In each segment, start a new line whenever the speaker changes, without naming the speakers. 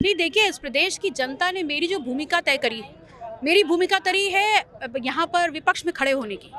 नहीं, देखिए, इस प्रदेश की जनता ने मेरी जो भूमिका तय करी है, मेरी भूमिका तरी है यहाँ पर विपक्ष में खड़े होने की।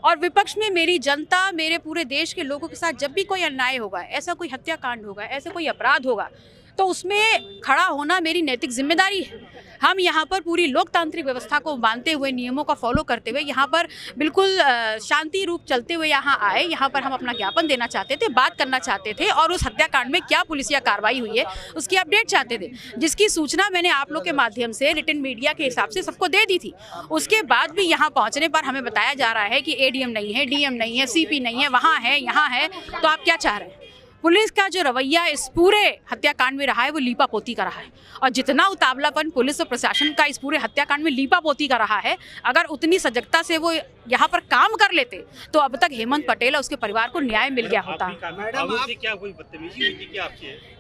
और विपक्ष में मेरी जनता, मेरे पूरे देश के लोगों के साथ जब भी कोई अन्याय होगा, ऐसा कोई हत्याकांड होगा, ऐसा कोई अपराध होगा, तो उसमें खड़ा होना मेरी नैतिक जिम्मेदारी है। हम यहाँ पर पूरी लोकतांत्रिक व्यवस्था को मानते हुए, नियमों का फॉलो करते हुए, यहाँ पर बिल्कुल शांति रूप चलते हुए यहाँ आए। यहाँ पर हम अपना ज्ञापन देना चाहते थे, बात करना चाहते थे और उस हत्याकांड में क्या पुलिसिया कार्रवाई हुई है उसकी अपडेट चाहते थे, जिसकी सूचना मैंने आप लोग के माध्यम से रिटन मीडिया के हिसाब से सबको दे दी थी। उसके बाद भी यहाँ पहुँचने पर हमें बताया जा रहा है कि एडीएम नहीं है, डीएम नहीं है, सीपी नहीं है, वहाँ है, यहाँ है। तो आप क्या चाह रहे हैं? पुलिस का जो रवैया इस पूरे हत्याकांड में रहा है वो लीपापोती का रहा है। और जितना उतावलापन पुलिस और प्रशासन का इस पूरे हत्याकांड में लीपापोती का रहा है, अगर उतनी सजगता से वो यहाँ पर काम कर लेते तो अब तक हेमंत पटेल और उसके परिवार को न्याय मिल गया होता।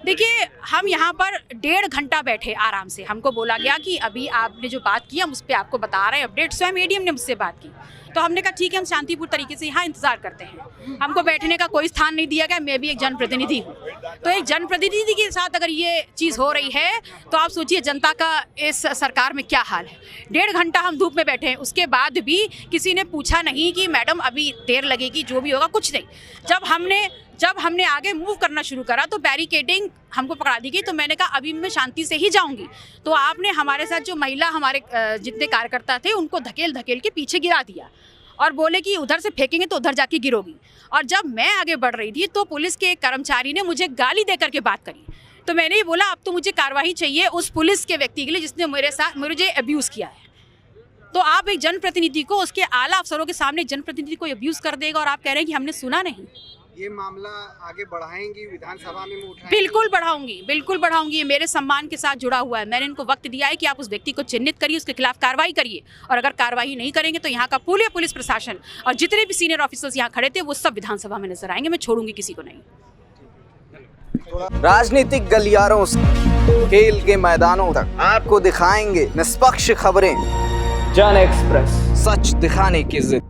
देखिए, हम यहाँ पर 1.5 घंटा बैठे आराम से। हमको बोला गया कि अभी आपने जो बात की हम उस पर आपको बता रहे हैं अपडेट। स्वयं एडीएम ने मुझसे बात की, तो हमने कहा ठीक है, हम शांतिपूर्ण तरीके से यहाँ इंतजार करते हैं। हमको बैठने का कोई स्थान नहीं दिया गया। मैं भी एक जनप्रतिनिधि हूँ, तो एक जनप्रतिनिधि के साथ अगर ये चीज़ हो रही है तो आप सोचिए जनता का इस सरकार में क्या हाल है। 1.5 घंटा हम धूप में बैठे हैं, उसके बाद भी किसी ने पूछा नहीं कि मैडम अभी देर लगेगी, जो भी होगा, कुछ नहीं। जब हमने आगे मूव करना शुरू करा तो बैरिकेडिंग हमको पकड़ा दी गई। तो मैंने कहा अभी मैं शांति से ही जाऊंगी। तो आपने हमारे साथ जो महिला, हमारे जितने कार्यकर्ता थे, उनको धकेल के पीछे गिरा दिया और बोले कि उधर से फेंकेंगे तो उधर जाके गिरोगी। और जब मैं आगे बढ़ रही थी तो पुलिस के एक कर्मचारी ने मुझे गाली दे करके बात करी। तो मैंने ही बोला अब तो मुझे कार्रवाई चाहिए उस पुलिस के व्यक्ति के लिए जिसने मुझे अब्यूज़ किया है। तो आप एक जनप्रतिनिधि को, उसके आला अफसरों के सामने जनप्रतिनिधि को अब्यूज़ कर देगा और आप कह रहे हैं कि हमने सुना नहीं।
ये मामला आगे बढ़ाएंगी, विधानसभा में उठाएंगी?
बिल्कुल बढ़ाऊंगी। ये मेरे सम्मान के साथ जुड़ा हुआ है। मैंने इनको वक्त दिया है कि आप उस व्यक्ति को चिन्हित करिए, उसके खिलाफ कार्रवाई करिए। और अगर कार्रवाई नहीं करेंगे तो यहाँ का पूरे पुलिस प्रशासन और जितने भी सीनियर ऑफिसर्स यहाँ खड़े थे वो सब विधानसभा में नजर आएंगे। मैं छोड़ूंगी किसी को नहीं।
राजनीतिक गलियारों से खेल के मैदानों तक आपको दिखाएंगे निष्पक्ष खबरें। जन एक्सप्रेस, सच दिखाने की जिद।